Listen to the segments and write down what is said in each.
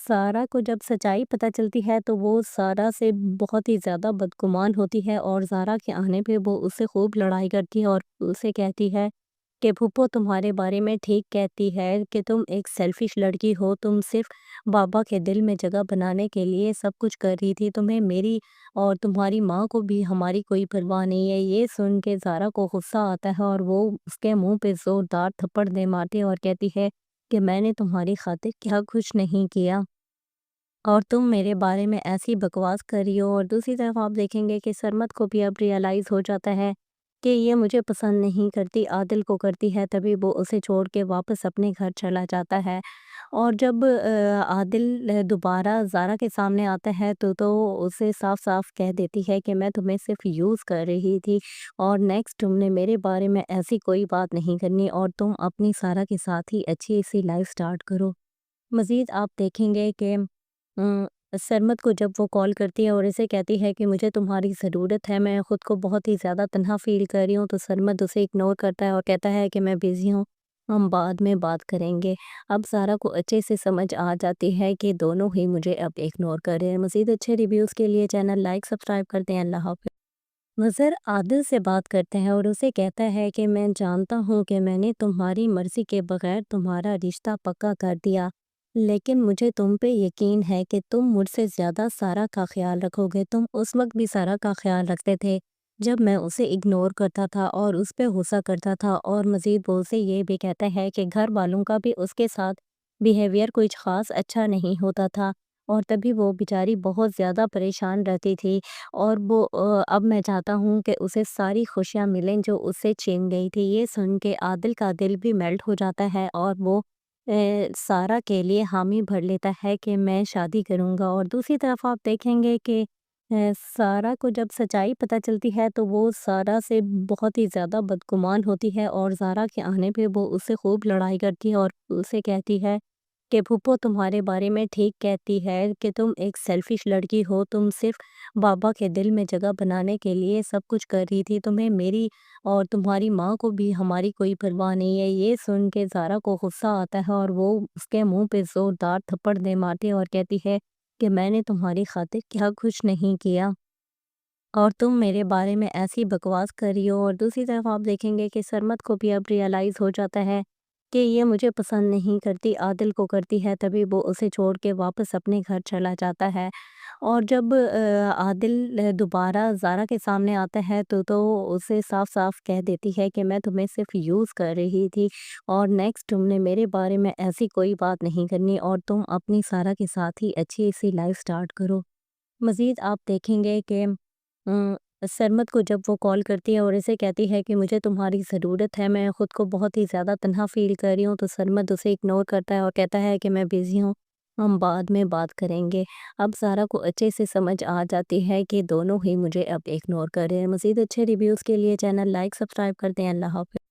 سارہ کو جب سچائی پتہ چلتی ہے تو وہ سارہ سے بہت ہی زیادہ بدگمان ہوتی ہے اور زارا کے آنے پہ وہ اس سے خوب لڑائی کرتی ہے اور اسے کہتی ہے کہ پھپھو تمہارے بارے میں ٹھیک کہتی ہے کہ تم ایک سیلفش لڑکی ہو، تم صرف بابا کے دل میں جگہ بنانے کے لیے سب کچھ کر رہی تھی، تمہیں میری اور تمہاری ماں کو بھی ہماری کوئی پرواہ نہیں ہے۔ یہ سن کے زارا کو غصہ آتا ہے اور وہ اس کے منہ پہ زوردار تھپڑ دے مارتی ہے اور کہتی ہے کہ میں نے تمہاری خاطر کیا کچھ نہیں کیا اور تم میرے بارے میں ایسی بکواس کر رہی ہو۔ اور دوسری طرف آپ دیکھیں گے کہ سرمد کو بھی اب ریئلائز ہو جاتا ہے کہ یہ مجھے پسند نہیں کرتی، عادل کو کرتی ہے، تبھی وہ اسے چھوڑ کے واپس اپنے گھر چلا جاتا ہے۔ اور جب عادل دوبارہ زارا کے سامنے آتا ہے تو اسے صاف صاف کہہ دیتی ہے کہ میں تمہیں صرف یوز کر رہی تھی اور نیکسٹ تم نے میرے بارے میں ایسی کوئی بات نہیں کرنی اور تم اپنی سارا کے ساتھ ہی اچھی سی لائف سٹارٹ کرو۔ مزید آپ دیکھیں گے کہ سرمد کو جب وہ کال کرتی ہے اور اسے کہتی ہے کہ مجھے تمہاری ضرورت ہے، میں خود کو بہت ہی زیادہ تنہا فیل کر رہی ہوں، تو سرمد اسے اگنور کرتا ہے اور کہتا ہے کہ میں بیزی ہوں، ہم بعد میں بات کریں گے۔ اب سارا کو اچھے سے سمجھ آ جاتی ہے کہ دونوں ہی مجھے اب اگنور کر رہے ہیں۔ مزید اچھے ریویوز کے لیے چینل لائک سبسکرائب کرتے ہیں۔ اللہ حافظ۔ نظر عادل سے بات کرتے ہیں اور اسے کہتا ہے کہ میں جانتا ہوں کہ میں نے تمہاری مرضی کے بغیر تمہارا رشتہ پکا کر دیا، لیکن مجھے تم پہ یقین ہے کہ تم مجھ سے زیادہ سارا کا خیال رکھو گے۔ تم اس وقت بھی سارا کا خیال رکھتے تھے جب میں اسے اگنور کرتا تھا اور اس پہ غصہ کرتا تھا، اور مزید وہ اسے یہ بھی کہتا ہے کہ گھر والوں کا بھی اس کے ساتھ بیہیویئر کچھ خاص اچھا نہیں ہوتا تھا اور تبھی وہ بیچاری بہت زیادہ پریشان رہتی تھی، اور وہ اب میں چاہتا ہوں کہ اسے ساری خوشیاں ملیں جو اس سے چھین گئی تھی۔ یہ سن کے عادل کا دل بھی میلٹ ہو جاتا ہے اور وہ سارا کے لیے حامی بھر لیتا ہے کہ میں شادی کروں گا۔ اور دوسری طرف آپ دیکھیں گے کہ سارا کو جب سچائی پتہ چلتی ہے تو وہ سارا سے بہت ہی زیادہ بدگمان ہوتی ہے اور زارا کے آنے پہ وہ اس سے خوب لڑائی کرتی ہے اور اسے کہتی ہے کہ پھپھو تمہارے بارے میں ٹھیک کہتی ہے کہ تم ایک سیلفش لڑکی ہو، تم صرف بابا کے دل میں جگہ بنانے کے لیے سب کچھ کر رہی تھی، تمہیں میری اور تمہاری ماں کو بھی ہماری کوئی پرواہ نہیں ہے۔ یہ سن کے زارا کو غصہ آتا ہے اور وہ اس کے منہ پہ زوردار تھپڑ دے مارتی ہے اور کہتی ہے کہ میں نے تمہاری خاطر کیا کچھ نہیں کیا اور تم میرے بارے میں ایسی بکواس کر رہی ہو۔ اور دوسری طرف آپ دیکھیں گے کہ سرمد کو بھی اب ریئلائز ہو جاتا ہے کہ یہ مجھے پسند نہیں کرتی، عادل کو کرتی ہے، تبھی وہ اسے چھوڑ کے واپس اپنے گھر چلا جاتا ہے۔ اور جب عادل دوبارہ زارا کے سامنے آتا ہے تو اسے صاف صاف کہہ دیتی ہے کہ میں تمہیں صرف یوز کر رہی تھی اور نیکسٹ تم نے میرے بارے میں ایسی کوئی بات نہیں کرنی اور تم اپنی سارا کے ساتھ ہی اچھی سی لائف سٹارٹ کرو۔ مزید آپ دیکھیں گے کہ سرمد کو جب وہ کال کرتی ہے اور اسے کہتی ہے کہ مجھے تمہاری ضرورت ہے، میں خود کو بہت ہی زیادہ تنہا فیل کر رہی ہوں، تو سرمد اسے اگنور کرتا ہے اور کہتا ہے کہ میں بیزی ہوں، ہم بعد میں بات کریں گے۔ اب سارا کو اچھے سے سمجھ آ جاتی ہے کہ دونوں ہی مجھے اب اگنور کر رہے ہیں۔ مزید اچھے ریویوز کے لیے چینل لائک سبسکرائب کرتے ہیں۔ اللہ حافظ۔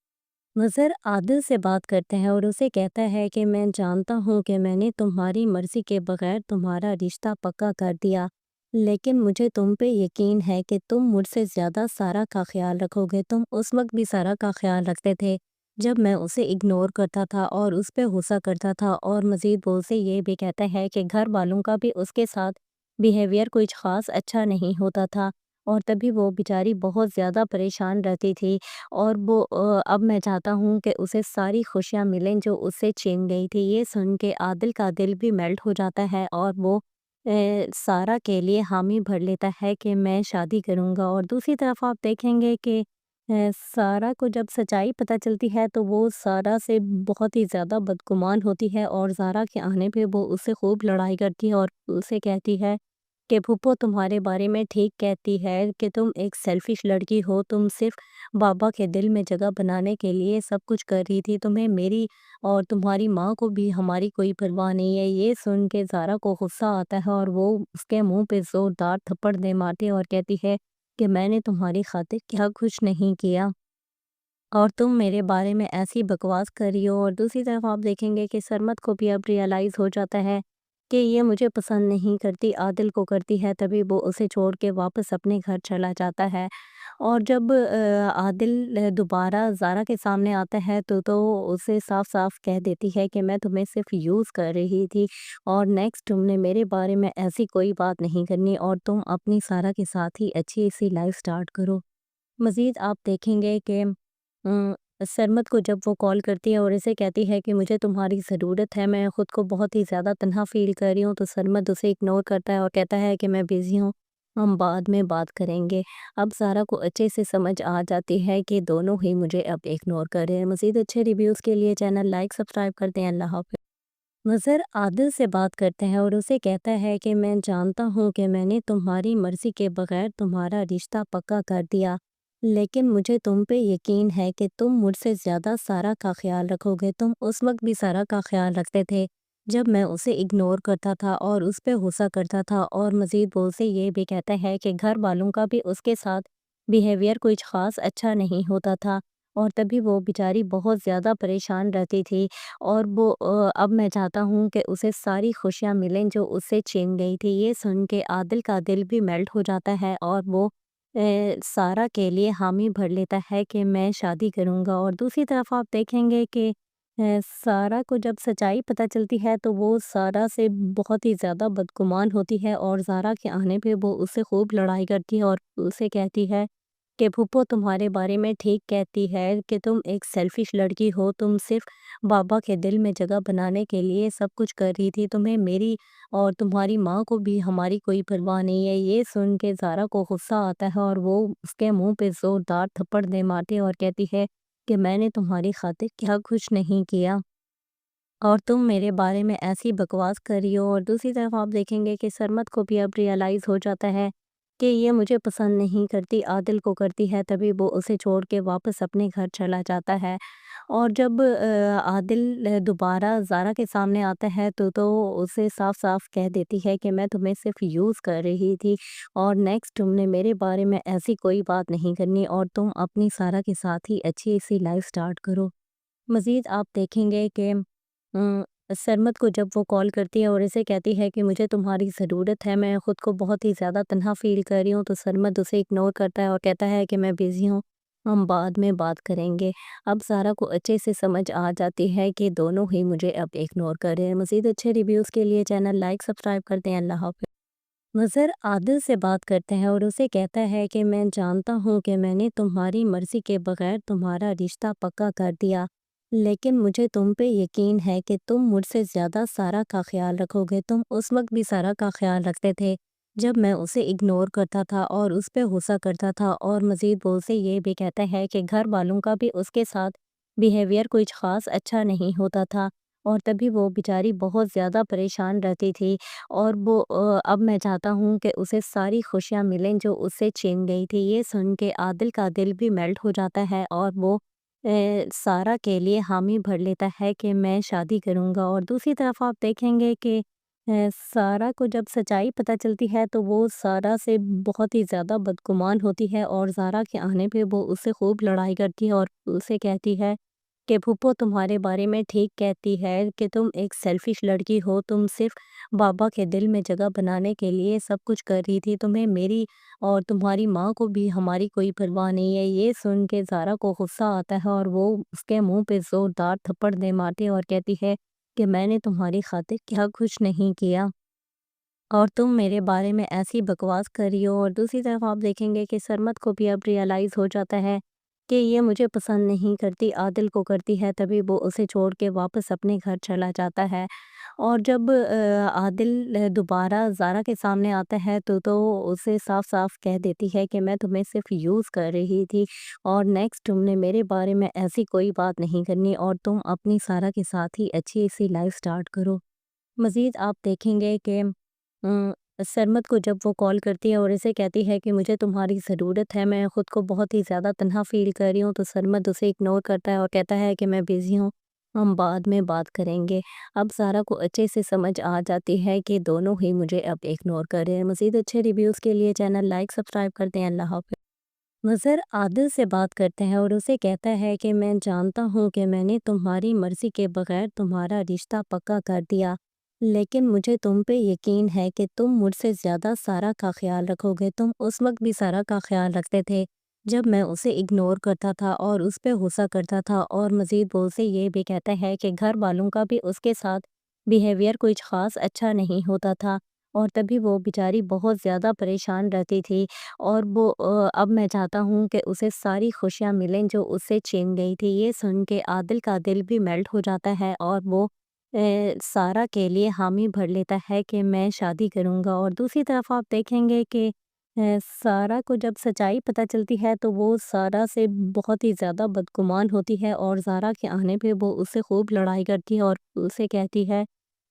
نظر عادل سے بات کرتے ہیں اور اسے کہتا ہے کہ میں جانتا ہوں کہ میں نے تمہاری مرضی کے بغیر تمہارا رشتہ پکا کر دیا، لیکن مجھے تم پہ یقین ہے کہ تم مجھ سے زیادہ سارا کا خیال رکھو گے۔ تم اس وقت بھی سارا کا خیال رکھتے تھے جب میں اسے اگنور کرتا تھا اور اس پہ غصہ کرتا تھا، اور مزید وہ اسے یہ بھی کہتا ہے کہ گھر والوں کا بھی اس کے ساتھ بیہیویئر کچھ خاص اچھا نہیں ہوتا تھا اور تبھی وہ بیچاری بہت زیادہ پریشان رہتی تھی، اور وہ اب میں چاہتا ہوں کہ اسے ساری خوشیاں ملیں جو اس سے چھین گئی تھی۔ یہ سن کے عادل کا دل بھی میلٹ ہو جاتا ہے اور وہ سارا کے لیے حامی بھر لیتا ہے کہ میں شادی کروں گا۔ اور دوسری طرف آپ دیکھیں گے کہ سارا کو جب سچائی پتہ چلتی ہے تو وہ سارا سے بہت ہی زیادہ بدگمان ہوتی ہے اور زارا کے آنے پہ وہ اس سے خوب لڑائی کرتی ہے اور اسے کہتی ہے کہ پھپھو تمہارے بارے میں ٹھیک کہتی ہے کہ تم ایک سیلفش لڑکی ہو، تم صرف بابا کے دل میں جگہ بنانے کے لیے سب کچھ کر رہی تھی، تمہیں میری اور تمہاری ماں کو بھی ہماری کوئی پرواہ نہیں ہے۔ یہ سن کے زارا کو غصہ آتا ہے اور وہ اس کے منہ پہ زوردار تھپڑ دے مارتی ہے اور کہتی ہے کہ میں نے تمہاری خاطر کیا کچھ نہیں کیا اور تم میرے بارے میں ایسی بکواس کر رہی ہو۔ اور دوسری طرف آپ دیکھیں گے کہ سرمد کو بھی اب ریئلائز ہو جاتا ہے کہ یہ مجھے پسند نہیں کرتی، عادل کو کرتی ہے، تبھی وہ اسے چھوڑ کے واپس اپنے گھر چلا جاتا ہے۔ اور جب عادل دوبارہ زارا کے سامنے آتا ہے تو اسے صاف صاف کہہ دیتی ہے کہ میں تمہیں صرف یوز کر رہی تھی اور نیکسٹ تم نے میرے بارے میں ایسی کوئی بات نہیں کرنی اور تم اپنی سارا کے ساتھ ہی اچھی سی لائف سٹارٹ کرو۔ مزید آپ دیکھیں گے کہ سرمد کو جب وہ کال کرتی ہے اور اسے کہتی ہے کہ مجھے تمہاری ضرورت ہے، میں خود کو بہت ہی زیادہ تنہا فیل کر رہی ہوں، تو سرمد اسے اگنور کرتا ہے اور کہتا ہے کہ میں بزی ہوں، ہم بعد میں بات کریں گے۔ اب زارا کو اچھے سے سمجھ آ جاتی ہے کہ دونوں ہی مجھے اب اگنور کر رہے ہیں۔ مزید اچھے ریویوز کے لیے چینل لائک سبسکرائب کرتے ہیں۔ اللہ حافظ۔ نظر عادل سے بات کرتے ہیں اور اسے کہتا ہے کہ میں جانتا ہوں کہ میں نے تمہاری مرضی کے بغیر تمہارا رشتہ پکا کر دیا، لیکن مجھے تم پہ یقین ہے کہ تم مجھ سے زیادہ سارا کا خیال رکھو گے۔ تم اس وقت بھی سارا کا خیال رکھتے تھے جب میں اسے اگنور کرتا تھا اور اس پہ غصہ کرتا تھا، اور مزید وہ اسے یہ بھی کہتا ہے کہ گھر والوں کا بھی اس کے ساتھ بیہیویئر کچھ خاص اچھا نہیں ہوتا تھا، اور تبھی وہ بیچاری بہت زیادہ پریشان رہتی تھی، اور وہ اب میں چاہتا ہوں کہ اسے ساری خوشیاں ملیں جو اس سے چھین گئی تھی۔ یہ سن کے عادل کا دل بھی میلٹ ہو جاتا ہے اور وہ سارا کے لیے حامی بھر لیتا ہے کہ میں شادی کروں گا۔ اور دوسری طرف آپ دیکھیں گے کہ سارا کو جب سچائی پتہ چلتی ہے تو وہ سارا سے بہت ہی زیادہ بدگمان ہوتی ہے، اور زارا کے آنے پہ وہ اس سے خوب لڑائی کرتی ہے اور اسے کہتی ہے کہ پھپھو تمہارے بارے میں ٹھیک کہتی ہے کہ تم ایک سیلفش لڑکی ہو، تم صرف بابا کے دل میں جگہ بنانے کے لیے سب کچھ کر رہی تھی، تمہیں میری اور تمہاری ماں کو بھی ہماری کوئی پرواہ نہیں ہے۔ یہ سن کے زارا کو غصہ آتا ہے اور وہ اس کے منہ پہ زوردار تھپڑ دے مارتی ہے اور کہتی ہے کہ میں نے تمہاری خاطر کیا کچھ نہیں کیا اور تم میرے بارے میں ایسی بکواس کر رہی ہو۔ اور دوسری طرف آپ دیکھیں گے کہ سرمد کو بھی اب ریئلائز ہو جاتا ہے کہ یہ مجھے پسند نہیں کرتی، عادل کو کرتی ہے، تبھی وہ اسے چھوڑ کے واپس اپنے گھر چلا جاتا ہے۔ اور جب عادل دوبارہ زارا کے سامنے آتا ہے تو اسے صاف صاف کہہ دیتی ہے کہ میں تمہیں صرف یوز کر رہی تھی اور نیکسٹ تم نے میرے بارے میں ایسی کوئی بات نہیں کرنی اور تم اپنی سارا کے ساتھ ہی اچھی سی لائف سٹارٹ کرو۔ مزید آپ دیکھیں گے کہ سرمد کو جب وہ کال کرتی ہے اور اسے کہتی ہے کہ مجھے تمہاری ضرورت ہے، میں خود کو بہت ہی زیادہ تنہا فیل کر رہی ہوں، تو سرمد اسے اگنور کرتا ہے اور کہتا ہے کہ میں بزی ہوں، ہم بعد میں بات کریں گے۔ اب زارا کو اچھے سے سمجھ آ جاتی ہے کہ دونوں ہی مجھے اب اگنور کر رہے ہیں۔ مزید اچھے ریویوز کے لیے چینل لائک سبسکرائب کرتے ہیں۔ اللہ حافظ۔ نظر عادل سے بات کرتے ہیں اور اسے کہتا ہے کہ میں جانتا ہوں کہ میں نے تمہاری مرضی کے بغیر تمہارا رشتہ پکا کر دیا، لیکن مجھے تم پہ یقین ہے کہ تم مجھ سے زیادہ سارا کا خیال رکھو گے۔ تم اس وقت بھی سارا کا خیال رکھتے تھے جب میں اسے اگنور کرتا تھا اور اس پہ غصہ کرتا تھا، اور مزید وہ اسے یہ بھی کہتا ہے کہ گھر والوں کا بھی اس کے ساتھ بیہیویئر کچھ خاص اچھا نہیں ہوتا تھا، اور تبھی وہ بیچاری بہت زیادہ پریشان رہتی تھی، اور وہ اب میں چاہتا ہوں کہ اسے ساری خوشیاں ملیں جو اس سے چھین گئی تھی۔ یہ سن کے عادل کا دل بھی میلٹ ہو جاتا ہے اور وہ سارا کے لیے حامی بھر لیتا ہے کہ میں شادی کروں گا۔ اور دوسری طرف آپ دیکھیں گے کہ سارا کو جب سچائی پتہ چلتی ہے تو وہ سارا سے بہت ہی زیادہ بدگمان ہوتی ہے، اور زارا کے آنے پہ وہ اس سے خوب لڑائی کرتی ہے اور اسے کہتی ہے کہ پھپھو تمہارے بارے میں ٹھیک کہتی ہے کہ تم ایک سیلفش لڑکی ہو، تم صرف بابا کے دل میں جگہ بنانے کے لیے سب کچھ کر رہی تھی، تمہیں میری اور تمہاری ماں کو بھی ہماری کوئی پرواہ نہیں ہے۔ یہ سن کے زارا کو غصہ آتا ہے اور وہ اس کے منہ پہ زوردار تھپڑ دے مارتی ہے اور کہتی ہے کہ میں نے تمہاری خاطر کیا کچھ نہیں کیا اور تم میرے بارے میں ایسی بکواس کر رہی ہو۔ اور دوسری طرف آپ دیکھیں گے کہ سرمد کو بھی اب ریئلائز ہو جاتا ہے کہ یہ مجھے پسند نہیں کرتی، عادل کو کرتی ہے، تبھی وہ اسے چھوڑ کے واپس اپنے گھر چلا جاتا ہے۔ اور جب عادل دوبارہ زارا کے سامنے آتا ہے تو اسے صاف صاف کہہ دیتی ہے کہ میں تمہیں صرف یوز کر رہی تھی اور نیکسٹ تم نے میرے بارے میں ایسی کوئی بات نہیں کرنی اور تم اپنی سارا کے ساتھ ہی اچھی سی لائف سٹارٹ کرو۔ مزید آپ دیکھیں گے کہ سرمد کو جب وہ کال کرتی ہے اور اسے کہتی ہے کہ مجھے تمہاری ضرورت ہے، میں خود کو بہت ہی زیادہ تنہا فیل کر رہی ہوں، تو سرمد اسے اگنور کرتا ہے اور کہتا ہے کہ میں بزی ہوں، ہم بعد میں بات کریں گے۔ اب زارا کو اچھے سے سمجھ آ جاتی ہے کہ دونوں ہی مجھے اب اگنور کر رہے ہیں۔ مزید اچھے ریویوز کے لیے چینل لائک سبسکرائب کرتے ہیں۔ اللہ حافظ۔ نظر عادل سے بات کرتے ہیں اور اسے کہتا ہے کہ میں جانتا ہوں کہ میں نے تمہاری مرضی کے بغیر تمہارا رشتہ پکا کر دیا، لیکن مجھے تم پہ یقین ہے کہ تم مجھ سے زیادہ سارا کا خیال رکھو گے۔ تم اس وقت بھی سارا کا خیال رکھتے تھے جب میں اسے اگنور کرتا تھا اور اس پہ غصہ کرتا تھا، اور مزید وہ اسے یہ بھی کہتا ہے کہ گھر والوں کا بھی اس کے ساتھ بیہیویئر کچھ خاص اچھا نہیں ہوتا تھا، اور تبھی وہ بیچاری بہت زیادہ پریشان رہتی تھی، اور وہ اب میں چاہتا ہوں کہ اسے ساری خوشیاں ملیں جو اس سے چھین گئی تھی۔ یہ سن کے عادل کا دل بھی میلٹ ہو جاتا ہے، اور وہ سارا کے لیے حامی بھر لیتا ہے کہ میں شادی کروں گا۔ اور دوسری طرف آپ دیکھیں گے کہ سارا کو جب سچائی پتہ چلتی ہے تو وہ سارا سے بہت ہی زیادہ بدگمان ہوتی ہے، اور زارا کے آنے پہ وہ اس سے خوب لڑائی کرتی ہے اور اسے کہتی ہے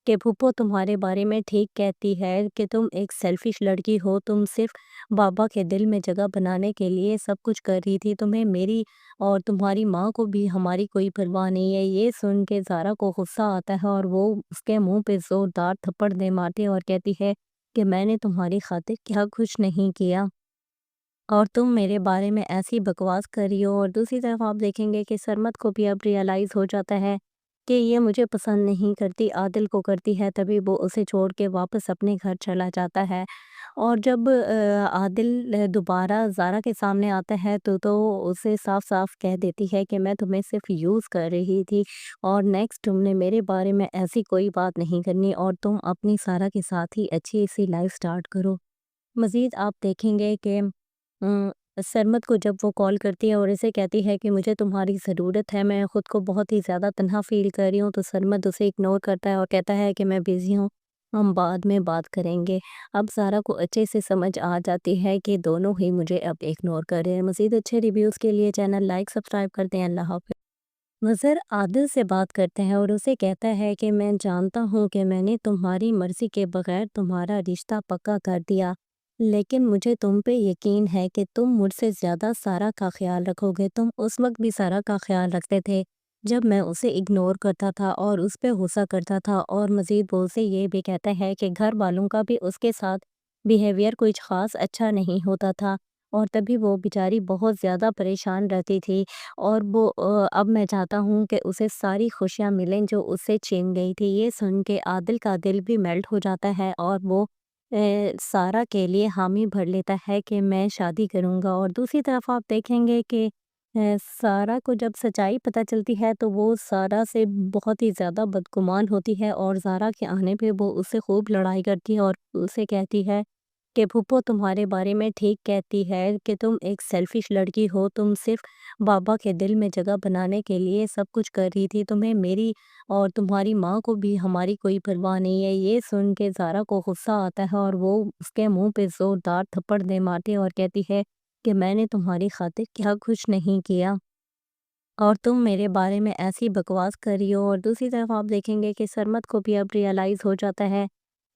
کہ پھپھو تمہارے بارے میں ٹھیک کہتی ہے کہ تم ایک سیلفش لڑکی ہو، تم صرف بابا کے دل میں جگہ بنانے کے لیے سب کچھ کر رہی تھی، تمہیں میری اور تمہاری ماں کو بھی ہماری کوئی پرواہ نہیں ہے۔ یہ سن کے زارا کو غصہ آتا ہے، اور وہ اس کے منہ پہ زوردار تھپڑ دے مارتی ہے اور کہتی ہے کہ میں نے تمہاری خاطر کیا کچھ نہیں کیا، اور تم میرے بارے میں ایسی بکواس کر رہی ہو۔ اور دوسری طرف آپ دیکھیں گے کہ سرمد کو بھی اب ریئلائز ہو جاتا ہے کہ یہ مجھے پسند نہیں کرتی، عادل کو کرتی ہے، تبھی وہ اسے چھوڑ کے واپس اپنے گھر چلا جاتا ہے۔ اور جب عادل دوبارہ زارا کے سامنے آتا ہے تو اسے صاف صاف کہہ دیتی ہے کہ میں تمہیں صرف یوز کر رہی تھی، اور نیکسٹ تم نے میرے بارے میں ایسی کوئی بات نہیں کرنی، اور تم اپنی سارا کے ساتھ ہی اچھی سی لائف سٹارٹ کرو۔ مزید آپ دیکھیں گے کہ ام، سرمد کو جب وہ کال کرتی ہے اور اسے کہتی ہے کہ مجھے تمہاری ضرورت ہے، میں خود کو بہت ہی زیادہ تنہا فیل کر رہی ہوں، تو سرمد اسے اگنور کرتا ہے اور کہتا ہے کہ میں بیزی ہوں، ہم بعد میں بات کریں گے۔ اب زارا کو اچھے سے سمجھ آ جاتی ہے کہ دونوں ہی مجھے اب اگنور کر رہے ہیں۔ مزید اچھے ریویوز کے لیے چینل لائک سبسکرائب کرتے ہیں۔ اللہ حافظ۔ نظر عادل سے بات کرتے ہیں اور اسے کہتا ہے کہ میں جانتا ہوں کہ میں نے تمہاری مرضی کے بغیر تمہارا رشتہ پکا کر دیا، لیکن مجھے تم پہ یقین ہے کہ تم مجھ سے زیادہ سارا کا خیال رکھو گے۔ تم اس وقت بھی سارا کا خیال رکھتے تھے جب میں اسے اگنور کرتا تھا اور اس پہ غصہ کرتا تھا، اور مزید وہ اسے یہ بھی کہتا ہے کہ گھر والوں کا بھی اس کے ساتھ بیہیویئر کچھ خاص اچھا نہیں ہوتا تھا، اور تبھی وہ بیچاری بہت زیادہ پریشان رہتی تھی، اور وہ اب میں چاہتا ہوں کہ اسے ساری خوشیاں ملیں جو اس سے چھین گئی تھی۔ یہ سن کے عادل کا دل بھی میلٹ ہو جاتا ہے، اور وہ سارا کے لیے حامی بھر لیتا ہے کہ میں شادی کروں گا۔ اور دوسری طرف آپ دیکھیں گے کہ سارا کو جب سچائی پتہ چلتی ہے تو وہ سارا سے بہت ہی زیادہ بدگمان ہوتی ہے، اور زارا کے آنے پہ وہ اس سے خوب لڑائی کرتی ہے اور اسے کہتی ہے کہ پھپھو تمہارے بارے میں ٹھیک کہتی ہے کہ تم ایک سیلفش لڑکی ہو، تم صرف بابا کے دل میں جگہ بنانے کے لیے سب کچھ کر رہی تھی، تمہیں میری اور تمہاری ماں کو بھی ہماری کوئی پرواہ نہیں ہے۔ یہ سن کے زارا کو غصہ آتا ہے، اور وہ اس کے منہ پہ زوردار تھپڑ دے مارتی ہے اور کہتی ہے کہ میں نے تمہاری خاطر کیا کچھ نہیں کیا، اور تم میرے بارے میں ایسی بکواس کر رہی ہو۔ اور دوسری طرف آپ دیکھیں گے کہ سرمد کو بھی اب ریئلائز ہو جاتا ہے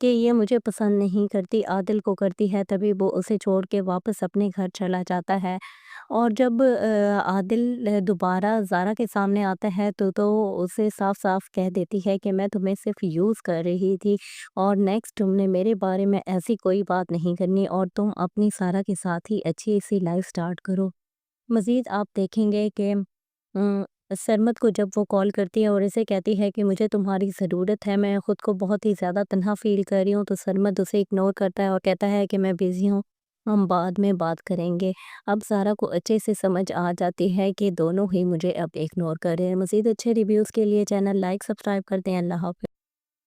کہ یہ مجھے پسند نہیں کرتی، عادل کو کرتی ہے، تبھی وہ اسے چھوڑ کے واپس اپنے گھر چلا جاتا ہے۔ اور جب عادل دوبارہ زارا کے سامنے آتا ہے تو اسے صاف صاف کہہ دیتی ہے کہ میں تمہیں صرف یوز کر رہی تھی، اور نیکسٹ تم نے میرے بارے میں ایسی کوئی بات نہیں کرنی، اور تم اپنی سارا کے ساتھ ہی اچھی سی لائف سٹارٹ کرو۔ مزید آپ دیکھیں گے کہ ام، سرمد کو جب وہ کال کرتی ہے اور اسے کہتی ہے کہ مجھے تمہاری ضرورت ہے، میں خود کو بہت ہی زیادہ تنہا فیل کر رہی ہوں، تو سرمد اسے اگنور کرتا ہے اور کہتا ہے کہ میں بیزی ہوں، ہم بعد میں بات کریں گے۔ اب زارا کو اچھے سے سمجھ آ جاتی ہے کہ دونوں ہی مجھے اب اگنور کر رہے ہیں۔ مزید اچھے ریویوز کے لیے چینل لائک سبسکرائب کرتے ہیں۔ اللہ حافظ۔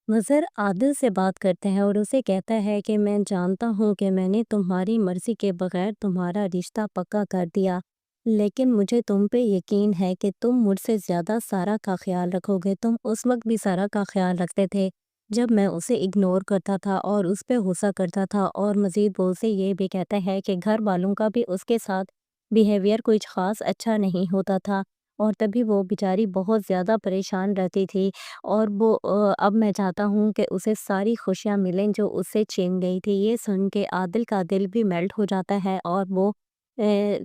نظر عادل سے بات کرتے ہیں اور اسے کہتا ہے کہ میں جانتا ہوں کہ میں نے تمہاری مرضی کے بغیر تمہارا رشتہ پکا کر دیا، لیکن مجھے تم پہ یقین ہے کہ تم مجھ سے زیادہ سارا کا خیال رکھو گے۔ تم اس وقت بھی سارا کا خیال رکھتے تھے جب میں اسے اگنور کرتا تھا اور اس پہ غصہ کرتا تھا، اور مزید وہ اسے یہ بھی کہتا ہے کہ گھر والوں کا بھی اس کے ساتھ بیہیویئر کچھ خاص اچھا نہیں ہوتا تھا، اور تبھی وہ بیچاری بہت زیادہ پریشان رہتی تھی، اور وہ اب میں چاہتا ہوں کہ اسے ساری خوشیاں ملیں جو اس سے چھین گئی تھی۔ یہ سن کے عادل کا دل بھی میلٹ ہو جاتا ہے، اور وہ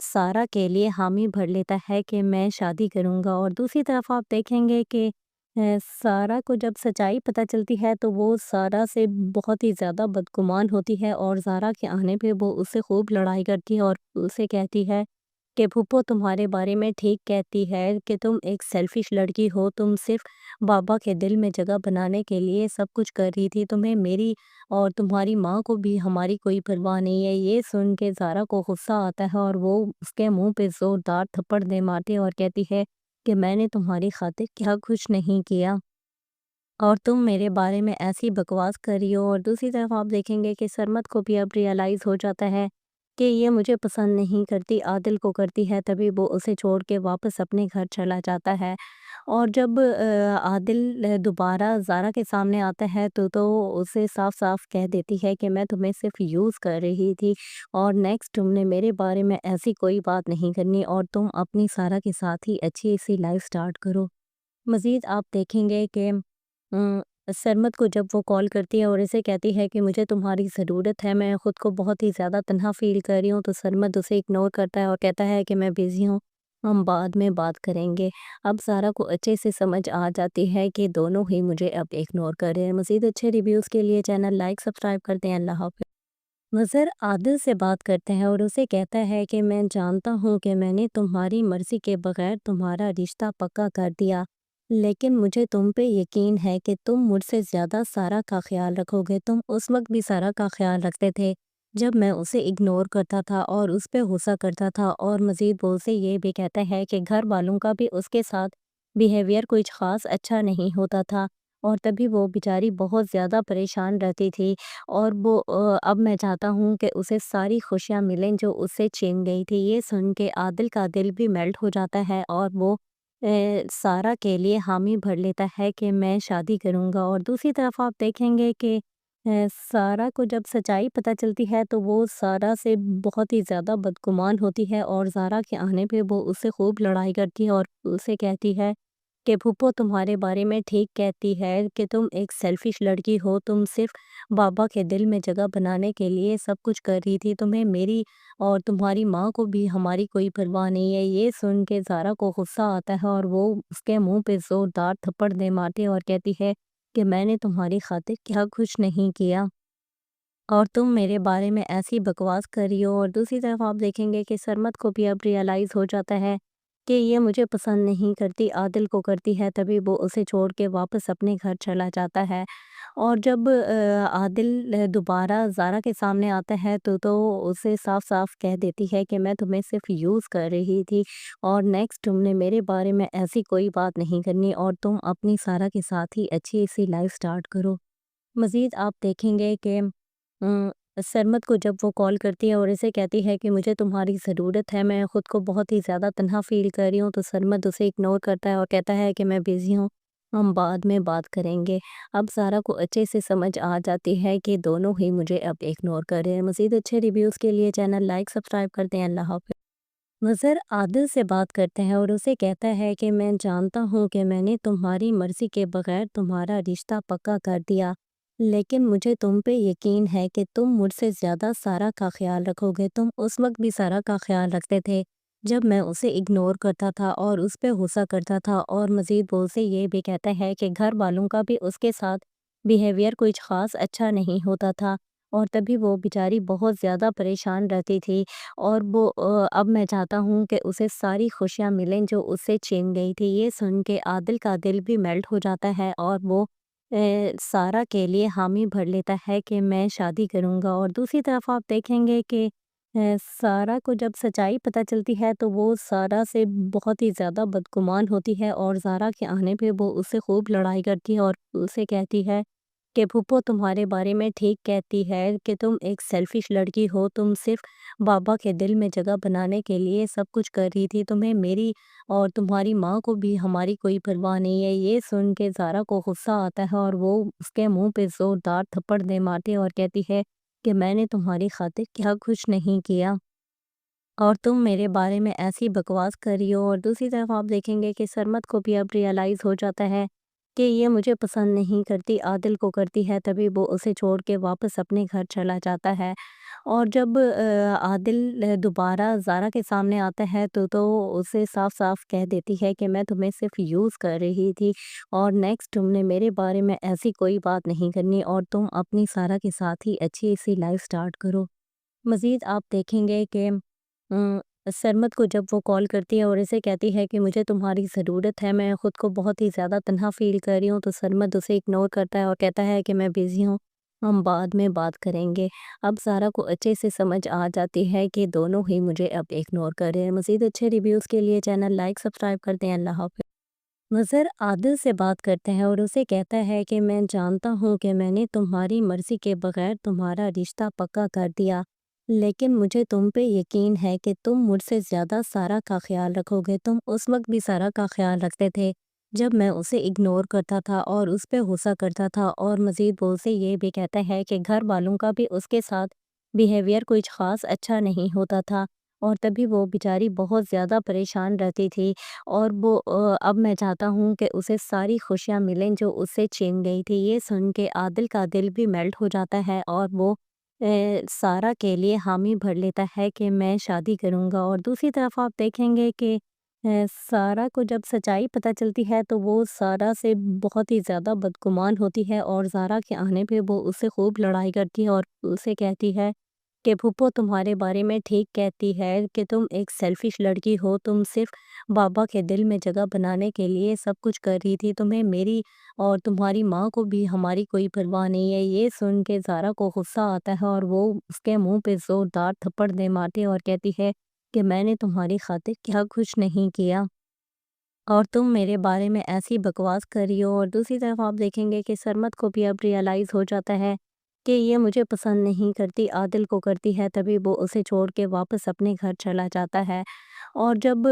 سارا کے لیے حامی بھر لیتا ہے کہ میں شادی کروں گا۔ اور دوسری طرف آپ دیکھیں گے کہ سارا کو جب سچائی پتہ چلتی ہے تو وہ سارا سے بہت ہی زیادہ بدگمان ہوتی ہے، اور زارا کے آنے پہ وہ اس سے خوب لڑائی کرتی ہے اور اسے کہتی ہے کہ پھوپھو تمہارے بارے میں ٹھیک کہتی ہے کہ تم ایک سیلفش لڑکی ہو، تم صرف بابا کے دل میں جگہ بنانے کے لیے سب کچھ کر رہی تھی، تمہیں میری اور تمہاری ماں کو بھی ہماری کوئی پرواہ نہیں ہے۔ یہ سن کے زارا کو غصہ آتا ہے اور وہ اس کے منہ پہ زوردار تھپڑ دے مارتی اور کہتی ہے کہ میں نے تمہاری خاطر کیا کچھ نہیں کیا اور تم میرے بارے میں ایسی بکواس کر رہی ہو۔ اور دوسری طرف آپ دیکھیں گے کہ سرمد کو بھی اب ریئلائز ہو جاتا ہے کہ یہ مجھے پسند نہیں کرتی، عادل کو کرتی ہے، تبھی وہ اسے چھوڑ کے واپس اپنے گھر چلا جاتا ہے۔ اور جب عادل دوبارہ زارا کے سامنے آتا ہے تو اسے صاف صاف کہہ دیتی ہے کہ میں تمہیں صرف یوز کر رہی تھی اور نیکسٹ تم نے میرے بارے میں ایسی کوئی بات نہیں کرنی اور تم اپنی سارا کے ساتھ ہی اچھی سی لائف سٹارٹ کرو۔ مزید آپ دیکھیں گے کہ سرمد کو جب وہ کال کرتی ہے اور اسے کہتی ہے کہ مجھے تمہاری ضرورت ہے، میں خود کو بہت ہی زیادہ تنہا فیل کر رہی ہوں، تو سرمد اسے اگنور کرتا ہے اور کہتا ہے کہ میں بیزی ہوں، ہم بعد میں بات کریں گے۔ اب سارا کو اچھے سے سمجھ آ جاتی ہے کہ دونوں ہی مجھے اب اگنور کر رہے ہیں۔ مزید اچھے ریویوز کے لیے چینل لائک سبسکرائب کرتے ہیں۔ اللہ حافظ۔ نظر عادل سے بات کرتے ہیں اور اسے کہتا ہے کہ میں جانتا ہوں کہ میں نے تمہاری مرضی کے بغیر تمہارا رشتہ پکا کر دیا، لیکن مجھے تم پہ یقین ہے کہ تم مجھ سے زیادہ سارا کا خیال رکھو گے۔ تم اس وقت بھی سارا کا خیال رکھتے تھے جب میں اسے اگنور کرتا تھا اور اس پہ غصہ کرتا تھا۔ اور مزید وہ اسے یہ بھی کہتا ہے کہ گھر والوں کا بھی اس کے ساتھ بیہیویئر کچھ خاص اچھا نہیں ہوتا تھا اور تبھی وہ بیچاری بہت زیادہ پریشان رہتی تھی اور وہ اب میں چاہتا ہوں کہ اسے ساری خوشیاں ملیں جو اس سے چھین گئی تھی۔ یہ سن کے عادل کا دل بھی میلٹ ہو جاتا ہے اور وہ سارا کے لیے حامی بھر لیتا ہے کہ میں شادی کروں گا۔ اور دوسری طرف آپ دیکھیں گے کہ سارا کو جب سچائی پتہ چلتی ہے تو وہ سارا سے بہت ہی زیادہ بدگمان ہوتی ہے اور زارا کے آنے پہ وہ اس سے خوب لڑائی کرتی ہے اور اسے کہتی ہے کہ پھوپھو تمہارے بارے میں ٹھیک کہتی ہے کہ تم ایک سیلفش لڑکی ہو، تم صرف بابا کے دل میں جگہ بنانے کے لیے سب کچھ کر رہی تھی، تمہیں میری اور تمہاری ماں کو بھی ہماری کوئی پرواہ نہیں ہے۔ یہ سن کے زارا کو غصہ آتا ہے اور وہ اس کے منہ پہ زوردار تھپڑ دے مارتی اور کہتی ہے کہ میں نے تمہاری خاطر کیا کچھ نہیں کیا اور تم میرے بارے میں ایسی بکواس کر رہی ہو۔ اور دوسری طرف آپ دیکھیں گے کہ سرمد کو بھی اب ریئلائز ہو جاتا ہے کہ یہ مجھے پسند نہیں کرتی، عادل کو کرتی ہے، تبھی وہ اسے چھوڑ کے واپس اپنے گھر چلا جاتا ہے۔ اور جب عادل دوبارہ زارا کے سامنے آتا ہے تو اسے صاف صاف کہہ دیتی ہے کہ میں تمہیں صرف یوز کر رہی تھی اور نیکسٹ تم نے میرے بارے میں ایسی کوئی بات نہیں کرنی اور تم اپنی سارا کے ساتھ ہی اچھی سی لائف سٹارٹ کرو۔ مزید آپ دیکھیں گے کہ سرمد کو جب وہ کال کرتی ہے اور اسے کہتی ہے کہ مجھے تمہاری ضرورت ہے، میں خود کو بہت ہی زیادہ تنہا فیل کر رہی ہوں، تو سرمد اسے اگنور کرتا ہے اور کہتا ہے کہ میں بیزی ہوں، ہم بعد میں بات کریں گے۔ اب سارا کو اچھے سے سمجھ آ جاتی ہے کہ دونوں ہی مجھے اب اگنور کر رہے ہیں۔ مزید اچھے ریویوز کے لیے چینل لائک سبسکرائب کرتے ہیں۔ اللہ حافظ۔ نظر عادل سے بات کرتے ہیں اور اسے کہتا ہے کہ میں جانتا ہوں کہ میں نے تمہاری مرضی کے بغیر تمہارا رشتہ پکا کر دیا، لیکن مجھے تم پہ یقین ہے کہ تم مجھ سے زیادہ سارا کا خیال رکھو گے۔ تم اس وقت بھی سارا کا خیال رکھتے تھے جب میں اسے اگنور کرتا تھا اور اس پہ غصہ کرتا تھا۔ اور مزید وہ اسے یہ بھی کہتا ہے کہ گھر والوں کا بھی اس کے ساتھ بیہیویئر کچھ خاص اچھا نہیں ہوتا تھا اور تبھی وہ بیچاری بہت زیادہ پریشان رہتی تھی اور وہ اب میں چاہتا ہوں کہ اسے ساری خوشیاں ملیں جو اس سے چھین گئی تھی۔ یہ سن کے عادل کا دل بھی میلٹ ہو جاتا ہے اور وہ سارا کے لیے حامی بھر لیتا ہے کہ میں شادی کروں گا۔ اور دوسری طرف آپ دیکھیں گے کہ سارا کو جب سچائی پتہ چلتی ہے تو وہ سارا سے بہت ہی زیادہ بدگمان ہوتی ہے اور زارا کے آنے پہ وہ اس سے خوب لڑائی کرتی ہے اور اسے کہتی ہے کہ پھوپھو تمہارے بارے میں ٹھیک کہتی ہے کہ تم ایک سیلفش لڑکی ہو، تم صرف بابا کے دل میں جگہ بنانے کے لیے سب کچھ کر رہی تھی، تمہیں میری اور تمہاری ماں کو بھی ہماری کوئی پرواہ نہیں ہے۔ یہ سن کے زارا کو غصہ آتا ہے اور وہ اس کے منہ پہ زوردار تھپڑ دے مارتی اور کہتی ہے کہ میں نے تمہاری خاطر کیا کچھ نہیں کیا اور تم میرے بارے میں ایسی بکواس کر رہی ہو۔ اور دوسری طرف آپ دیکھیں گے کہ سرمد کو بھی اب ریئلائز ہو جاتا ہے کہ یہ مجھے پسند نہیں کرتی، عادل کو کرتی ہے، تبھی وہ اسے چھوڑ کے واپس اپنے گھر چلا جاتا ہے۔ اور جب عادل دوبارہ زارا کے سامنے آتا ہے تو اسے صاف صاف کہہ دیتی ہے کہ میں تمہیں صرف یوز کر رہی تھی اور نیکسٹ تم نے میرے بارے میں ایسی کوئی بات نہیں کرنی اور تم اپنی سارا کے ساتھ ہی اچھی سی لائف سٹارٹ کرو۔ مزید آپ دیکھیں گے کہ سرمد کو جب وہ کال کرتی ہے اور اسے کہتی ہے کہ مجھے تمہاری ضرورت ہے، میں خود کو بہت ہی زیادہ تنہا فیل کر رہی ہوں، تو سرمد اسے اگنور کرتا ہے اور کہتا ہے کہ میں بزی ہوں، ہم بعد میں بات کریں گے۔ اب زارا کو اچھے سے سمجھ آ جاتی ہے کہ دونوں ہی مجھے اب اگنور کر رہے ہیں۔ مزید اچھے ریویوز کے لیے چینل لائک سبسکرائب کر دیں۔ اللہ حافظ۔ مظہر عادل سے بات کرتے ہیں اور اسے کہتا ہے کہ میں جانتا ہوں کہ میں نے تمہاری مرضی کے بغیر تمہارا رشتہ پکا کر دیا، لیکن مجھے تم پہ یقین ہے کہ تم مجھ سے زیادہ سارا کا خیال رکھو گے۔ تم اس وقت بھی سارا کا خیال رکھتے تھے جب میں اسے اگنور کرتا تھا اور اس پہ غصہ کرتا تھا، اور مزید بول سے یہ بھی کہتا ہے کہ گھر والوں کا بھی اس کے ساتھ بیہیویئر کچھ خاص اچھا نہیں ہوتا تھا، اور تبھی وہ بیچاری بہت زیادہ پریشان رہتی تھی، اور وہ اب میں چاہتا ہوں کہ اسے ساری خوشیاں ملیں جو اس سے چھین گئی تھی۔ یہ سن کے عادل کا دل بھی میلٹ ہو جاتا ہے اور وہ سارا کے لیے حامی بھر لیتا ہے کہ میں شادی کروں گا۔ اور دوسری طرف آپ دیکھیں گے کہ سارا کو جب سچائی پتہ چلتی ہے تو وہ سارا سے بہت ہی زیادہ بدگمان ہوتی ہے، اور زارا کے آنے پہ وہ اس سے خوب لڑائی کرتی ہے اور اسے کہتی ہے کہ پھپھو تمہارے بارے میں ٹھیک کہتی ہے کہ تم ایک سیلفش لڑکی ہو، تم صرف بابا کے دل میں جگہ بنانے کے لیے سب کچھ کر رہی تھی، تمہیں میری اور تمہاری ماں کو بھی ہماری کوئی پرواہ نہیں ہے۔ یہ سن کے زارا کو غصہ آتا ہے اور وہ اس کے منہ پہ زوردار تھپڑ دے مارتی ہے اور کہتی ہے کہ میں نے تمہاری خاطر کیا کچھ نہیں کیا، اور تم میرے بارے میں ایسی بکواس کر رہی ہو۔ اور دوسری طرف آپ دیکھیں گے کہ سرمد کو بھی اب ریئلائز ہو جاتا ہے کہ یہ مجھے پسند نہیں کرتی، عادل کو کرتی ہے، تبھی وہ اسے چھوڑ کے واپس اپنے گھر چلا جاتا ہے۔ اور جب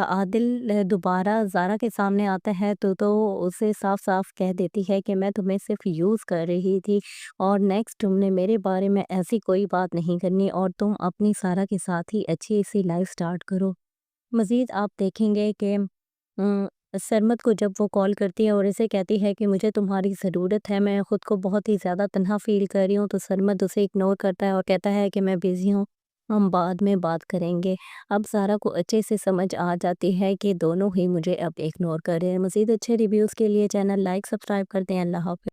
عادل دوبارہ زارا کے سامنے آتا ہے تو اسے صاف صاف کہہ دیتی ہے کہ میں تمہیں صرف یوز کر رہی تھی، اور نیکسٹ تم نے میرے بارے میں ایسی کوئی بات نہیں کرنی، اور تم اپنی سارا کے ساتھ ہی اچھی سی لائف سٹارٹ کرو۔ مزید آپ دیکھیں گے کہ سرمد کو جب وہ کال کرتی ہے اور اسے کہتی ہے کہ مجھے تمہاری ضرورت ہے، میں خود کو بہت ہی زیادہ تنہا فیل کر رہی ہوں، تو سرمد اسے اگنور کرتا ہے اور کہتا ہے کہ میں بزی ہوں، ہم بعد میں بات کریں گے۔ اب زارا کو اچھے سے سمجھ آ جاتی ہے کہ دونوں ہی مجھے اب اگنور کر رہے ہیں۔ مزید اچھے ریویوز کے لیے چینل لائک سبسکرائب کر دیں۔ اللہ حافظ۔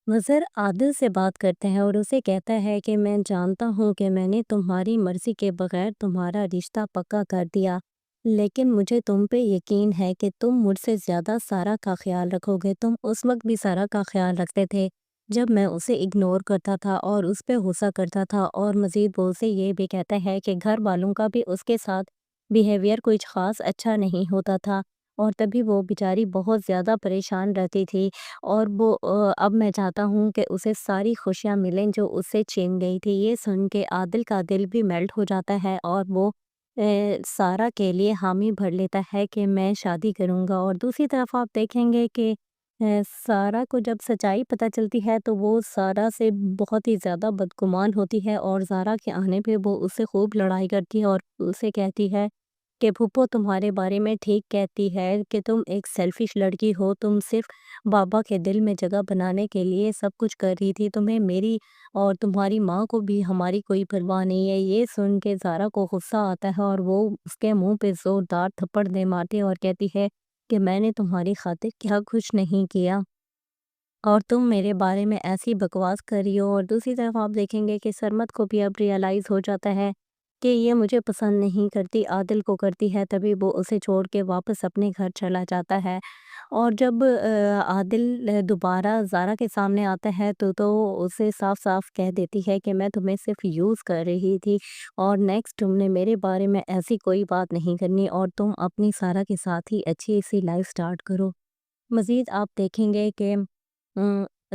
مظہر عادل سے بات کرتے ہیں اور اسے کہتا ہے کہ میں جانتا ہوں کہ میں نے تمہاری مرضی کے بغیر تمہارا رشتہ پکا کر دیا، لیکن مجھے تم پہ یقین ہے کہ تم مجھ سے زیادہ سارا کا خیال رکھو گے۔ تم اس وقت بھی سارا کا خیال رکھتے تھے جب میں اسے اگنور کرتا تھا اور اس پہ غصہ کرتا تھا، اور مزید بول سے یہ بھی کہتا ہے کہ گھر والوں کا بھی اس کے ساتھ بیہیویئر کچھ خاص اچھا نہیں ہوتا تھا، اور تبھی وہ بیچاری بہت زیادہ پریشان رہتی تھی، اور وہ اب میں چاہتا ہوں کہ اسے ساری خوشیاں ملیں جو اس سے چھین گئی تھی۔ یہ سن کے عادل کا دل بھی میلٹ ہو جاتا ہے اور وہ سارا کے لیے حامی بھر لیتا ہے کہ میں شادی کروں گا۔ اور دوسری طرف آپ دیکھیں گے کہ سارا کو جب سچائی پتہ چلتی ہے تو وہ سارا سے بہت ہی زیادہ بدگمان ہوتی ہے، اور زارا کے آنے پہ وہ اس سے خوب لڑائی کرتی ہے اور اسے کہتی ہے کہ پھپھو تمہارے بارے میں ٹھیک کہتی ہے کہ تم ایک سیلفش لڑکی ہو، تم صرف بابا کے دل میں جگہ بنانے کے لیے سب کچھ کر رہی تھی، تمہیں میری اور تمہاری ماں کو بھی ہماری کوئی پرواہ نہیں ہے۔ یہ سن کے زارا کو غصہ آتا ہے اور وہ اس کے منہ پہ زوردار تھپڑ دے مارتی ہے اور کہتی ہے کہ میں نے تمہاری خاطر کیا کچھ نہیں کیا، اور تم میرے بارے میں ایسی بکواس کر رہی ہو۔ اور دوسری طرف آپ دیکھیں گے کہ سرمد کو بھی اب ریئلائز ہو جاتا ہے کہ یہ مجھے پسند نہیں کرتی، عادل کو کرتی ہے، تبھی وہ اسے چھوڑ کے واپس اپنے گھر چلا جاتا ہے۔ اور جب عادل دوبارہ زارا کے سامنے آتا ہے تو اسے صاف صاف کہہ دیتی ہے کہ میں تمہیں صرف یوز کر رہی تھی، اور نیکسٹ تم نے میرے بارے میں ایسی کوئی بات نہیں کرنی، اور تم اپنی سارا کے ساتھ ہی اچھی سی لائف سٹارٹ کرو۔ مزید آپ دیکھیں گے کہ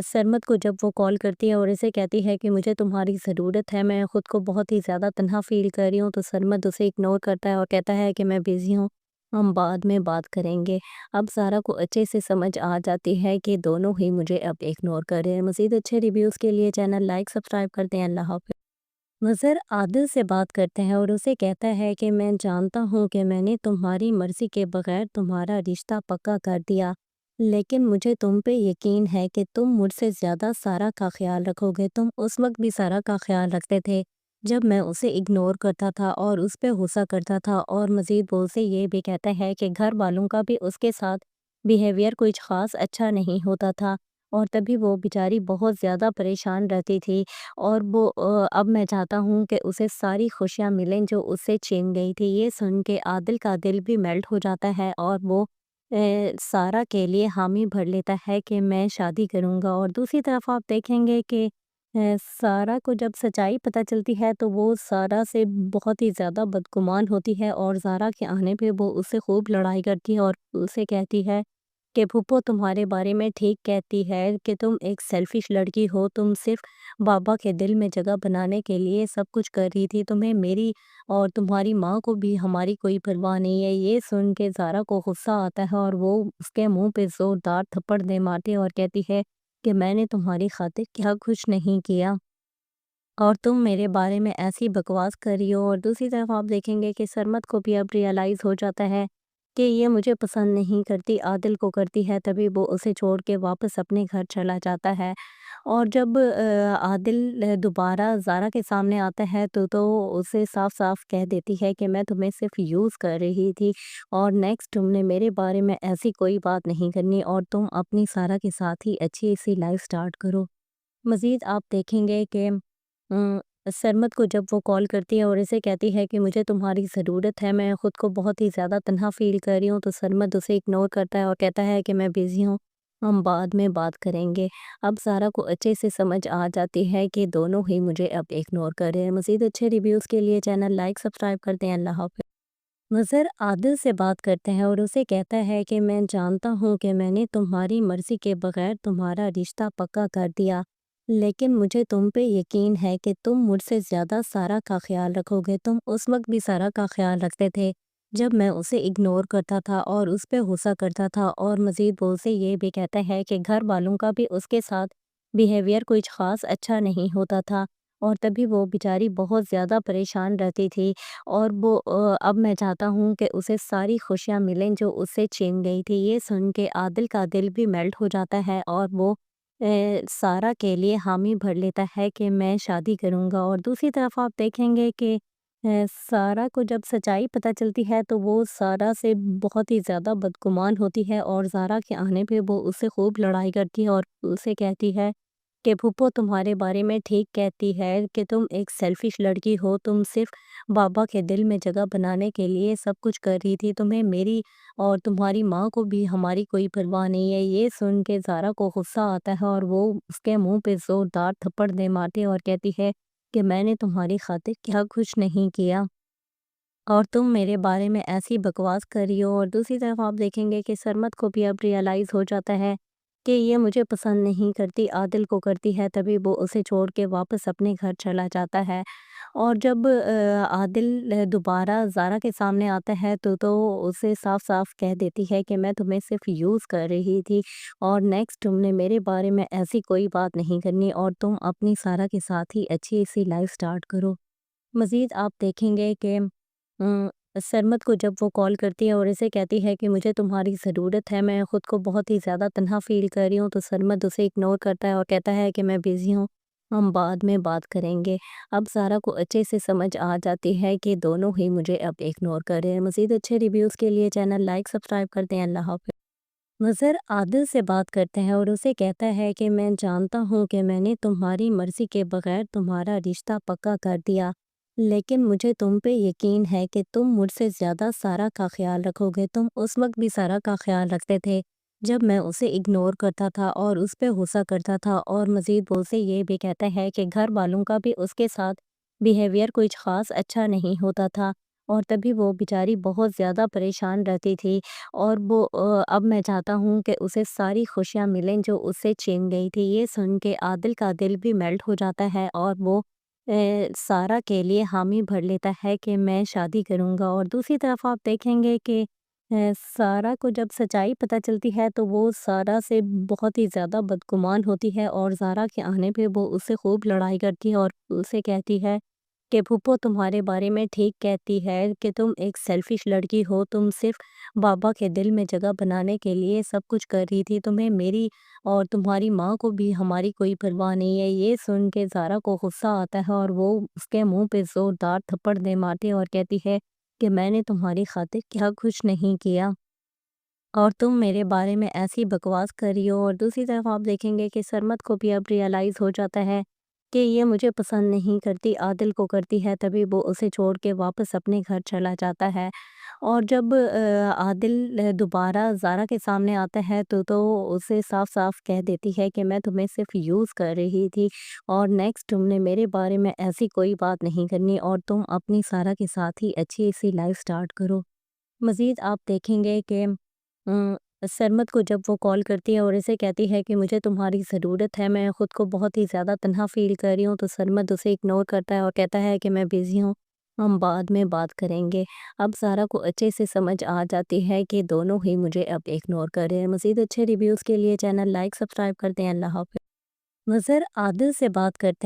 سرمد کو جب وہ کال کرتی ہے اور اسے کہتی ہے کہ مجھے تمہاری ضرورت ہے، میں خود کو بہت ہی زیادہ تنہا فیل کر رہی ہوں، تو سرمد اسے اگنور کرتا ہے اور کہتا ہے کہ میں بزی ہوں، ہم بعد میں بات کریں گے۔ اب زارا کو اچھے سے سمجھ آ جاتی ہے کہ دونوں ہی مجھے اب اگنور کر رہے ہیں۔ مزید اچھے ریویوز کے لیے چینل لائک سبسکرائب کر دیں۔ اللہ حافظ۔ مظہر عادل سے بات کرتے ہیں اور اسے کہتا ہے کہ میں جانتا ہوں کہ میں نے تمہاری مرضی کے بغیر تمہارا رشتہ پکا کر دیا، لیکن مجھے تم پہ یقین ہے کہ تم مجھ سے زیادہ سارا کا خیال رکھو گے۔ تم اس وقت بھی سارا کا خیال رکھتے تھے جب میں اسے اگنور کرتا تھا اور اس پہ غصہ کرتا تھا، اور مزید بول سے یہ بھی کہتا ہے کہ گھر والوں کا بھی اس کے ساتھ بیہیویئر کچھ خاص اچھا نہیں ہوتا تھا، اور تبھی وہ بیچاری بہت زیادہ پریشان رہتی تھی اور وہ اب میں چاہتا ہوں کہ اسے ساری خوشیاں ملیں جو اس سے چھین گئی تھی۔ یہ سن کے عادل کا دل بھی میلٹ ہو جاتا ہے اور وہ سارہ کے لیے حامی بھر لیتا ہے کہ میں شادی کروں گا۔ اور دوسری طرف آپ دیکھیں گے کہ سارہ کو جب سچائی پتہ چلتی ہے تو وہ سارہ سے بہت ہی زیادہ بدگمان ہوتی ہے اور زارا کے آنے پہ وہ اس سے خوب لڑائی کرتی ہے اور اسے کہتی ہے کہ پھپھو تمہارے بارے میں ٹھیک کہتی ہے کہ تم ایک سیلفش لڑکی ہو، تم صرف بابا کے دل میں جگہ بنانے کے لیے سب کچھ کر رہی تھی، تمہیں میری اور تمہاری ماں کو بھی ہماری کوئی پرواہ نہیں ہے۔ یہ سن کے زارا کو غصہ آتا ہے اور وہ اس کے منہ پہ زوردار تھپڑ دے مارتی ہے اور کہتی ہے کہ میں نے تمہاری خاطر کیا کچھ نہیں کیا اور تم میرے بارے میں ایسی بکواس کر رہی ہو۔ اور دوسری طرف آپ دیکھیں گے کہ سرمد کو بھی اب ریئلائز ہو جاتا ہے کہ یہ مجھے پسند نہیں کرتی، عادل کو کرتی ہے، تبھی وہ اسے چھوڑ کے واپس اپنے گھر چلا جاتا ہے۔ اور جب عادل دوبارہ زارا کے سامنے آتا ہے تو اسے صاف صاف کہہ دیتی ہے کہ میں تمہیں صرف یوز کر رہی تھی اور نیکسٹ تم نے میرے بارے میں ایسی کوئی بات نہیں کرنی اور تم اپنی سارا کے ساتھ ہی اچھی سی لائف سٹارٹ کرو۔ مزید آپ دیکھیں گے کہ سرمد کو جب وہ کال کرتی ہے اور اسے کہتی ہے کہ مجھے تمہاری ضرورت ہے، میں خود کو بہت ہی زیادہ تنہا فیل کر رہی ہوں، تو سرمد اسے اگنور کرتا ہے اور کہتا ہے کہ میں بزی ہوں، ہم بعد میں بات کریں گے۔ اب سارا کو اچھے سے سمجھ آ جاتی ہے کہ دونوں ہی مجھے اب اگنور کر رہے ہیں۔ مزید اچھے ریویوز کے لیے چینل لائک سبسکرائب کرتے ہیں۔ اللہ حافظ۔ مظہر عادل سے بات کرتے ہیں اور اسے کہتا ہے کہ میں جانتا ہوں کہ میں نے تمہاری مرضی کے بغیر تمہارا رشتہ پکا کر دیا، لیکن مجھے تم پہ یقین ہے کہ تم مجھ سے زیادہ سارا کا خیال رکھو گے۔ تم اس وقت بھی سارا کا خیال رکھتے تھے جب میں اسے اگنور کرتا تھا اور اس پہ غصہ کرتا تھا۔ اور مزید وہ اسے یہ بھی کہتا ہے کہ گھر والوں کا بھی اس کے ساتھ بیہیویئر کچھ خاص اچھا نہیں ہوتا تھا اور تبھی وہ بیچاری بہت زیادہ پریشان رہتی تھی اور وہ اب میں چاہتا ہوں کہ اسے ساری خوشیاں ملیں جو اس سے چھین گئی تھی۔ یہ سن کے عادل کا دل بھی میلٹ ہو جاتا ہے اور وہ سارہ کے لیے حامی بھر لیتا ہے کہ میں شادی کروں گا۔ اور دوسری طرف آپ دیکھیں گے کہ سارہ کو جب سچائی پتہ چلتی ہے تو وہ سارہ سے بہت ہی زیادہ بدگمان ہوتی ہے اور زارا کے آنے پہ وہ اس سے خوب لڑائی کرتی ہے اور اسے کہتی ہے کہ پھپھو تمہارے بارے میں ٹھیک کہتی ہے کہ تم ایک سیلفش لڑکی ہو، تم صرف بابا کے دل میں جگہ بنانے کے لیے سب کچھ کر رہی تھی، تمہیں میری اور تمہاری ماں کو بھی ہماری کوئی پرواہ نہیں ہے۔ یہ سن کے زارا کو غصہ آتا ہے اور وہ اس کے منہ پہ زوردار تھپڑ دے مارتی ہے اور کہتی ہے کہ میں نے تمہاری خاطر کیا کچھ نہیں کیا اور تم میرے بارے میں ایسی بکواس کر رہی ہو۔ اور دوسری طرف آپ دیکھیں گے کہ سرمد کو بھی اب ریئلائز ہو جاتا ہے کہ یہ مجھے پسند نہیں کرتی، عادل کو کرتی ہے، تبھی وہ اسے چھوڑ کے واپس اپنے گھر چلا جاتا ہے۔ اور جب عادل دوبارہ زارا کے سامنے آتا ہے تو اسے صاف صاف کہہ دیتی ہے کہ میں تمہیں صرف یوز کر رہی تھی اور نیکسٹ تم نے میرے بارے میں ایسی کوئی بات نہیں کرنی اور تم اپنی سارا کے ساتھ ہی اچھی سی لائف سٹارٹ کرو۔ مزید آپ دیکھیں گے کہ سرمد کو جب وہ کال کرتی ہے اور اسے کہتی ہے کہ مجھے تمہاری ضرورت ہے، میں خود کو بہت ہی زیادہ تنہا فیل کر رہی ہوں، تو سرمد اسے اگنور کرتا ہے اور کہتا ہے کہ میں بزی ہوں، ہم بعد میں بات کریں گے۔ اب سارا کو اچھے سے سمجھ آ جاتی ہے کہ دونوں ہی مجھے اب اگنور کر رہے ہیں۔ مزید اچھے ریویوز کے لیے چینل لائک سبسکرائب کرتے ہیں۔ اللہ حافظ۔ مظہر عادل سے بات کرتے ہیں اور اسے کہتا ہے کہ میں جانتا ہوں کہ میں نے تمہاری مرضی کے بغیر تمہارا رشتہ پکا کر دیا، لیکن مجھے تم پہ یقین ہے کہ تم مجھ سے زیادہ سارا کا خیال رکھو گے۔ تم اس وقت بھی سارا کا خیال رکھتے تھے جب میں اسے اگنور کرتا تھا اور اس پہ غصہ کرتا تھا۔ اور مزید وہ اسے یہ بھی کہتا ہے کہ گھر والوں کا بھی اس کے ساتھ بیہیویئر کچھ خاص اچھا نہیں ہوتا تھا اور تبھی وہ بیچاری بہت زیادہ پریشان رہتی تھی اور وہ اب میں چاہتا ہوں کہ اسے ساری خوشیاں ملیں جو اس سے چھین گئی تھی۔ یہ سن کے عادل کا دل بھی میلٹ ہو جاتا ہے اور وہ سارہ کے لیے حامی بھر لیتا ہے کہ میں شادی کروں گا۔ اور دوسری طرف آپ دیکھیں گے کہ سارہ کو جب سچائی پتہ چلتی ہے تو وہ سارہ سے بہت ہی زیادہ بدگمان ہوتی ہے اور زارا کے آنے پہ وہ اس سے خوب لڑائی کرتی ہے اور اسے کہتی ہے کہ پھپھو تمہارے بارے میں ٹھیک کہتی ہے کہ تم ایک سیلفش لڑکی ہو، تم صرف بابا کے دل میں جگہ بنانے کے لیے سب کچھ کر رہی تھی، تمہیں میری اور تمہاری ماں کو بھی ہماری کوئی پرواہ نہیں ہے۔ یہ سن کے زارا کو غصہ آتا ہے اور وہ اس کے منہ پہ زوردار تھپڑ دے مارتی ہے اور کہتی ہے کہ میں نے تمہاری خاطر کیا کچھ نہیں کیا اور تم میرے بارے میں ایسی بکواس کر رہی ہو۔ اور دوسری طرف آپ دیکھیں گے کہ سرمد کو بھی اب ریئلائز ہو جاتا ہے کہ یہ مجھے پسند نہیں کرتی، عادل کو کرتی ہے، تبھی وہ اسے چھوڑ کے واپس اپنے گھر چلا جاتا ہے۔ اور جب عادل دوبارہ زارا کے سامنے آتا ہے تو اسے صاف صاف کہہ دیتی ہے کہ میں تمہیں صرف یوز کر رہی تھی، اور نیکسٹ تم نے میرے بارے میں ایسی کوئی بات نہیں کرنی، اور تم اپنی سارا کے ساتھ ہی اچھی سی لائف سٹارٹ کرو۔ مزید آپ دیکھیں گے کہ سرمد کو جب وہ کال کرتی ہے اور اسے کہتی ہے کہ مجھے تمہاری ضرورت ہے، میں خود کو بہت ہی زیادہ تنہا فیل کر رہی ہوں، تو سرمد اسے اگنور کرتا ہے اور کہتا ہے کہ میں بیزی ہوں، ہم بعد میں بات کریں گے۔ اب زارا کو اچھے سے سمجھ آ جاتی ہے کہ دونوں ہی مجھے اب اگنور کر رہے ہیں۔ مزید اچھے ریویوز کے لیے چینل لائک سبسکرائب کرتے ہیں۔ اللہ حافظ۔ نظر عادل سے بات کرتے ہیں۔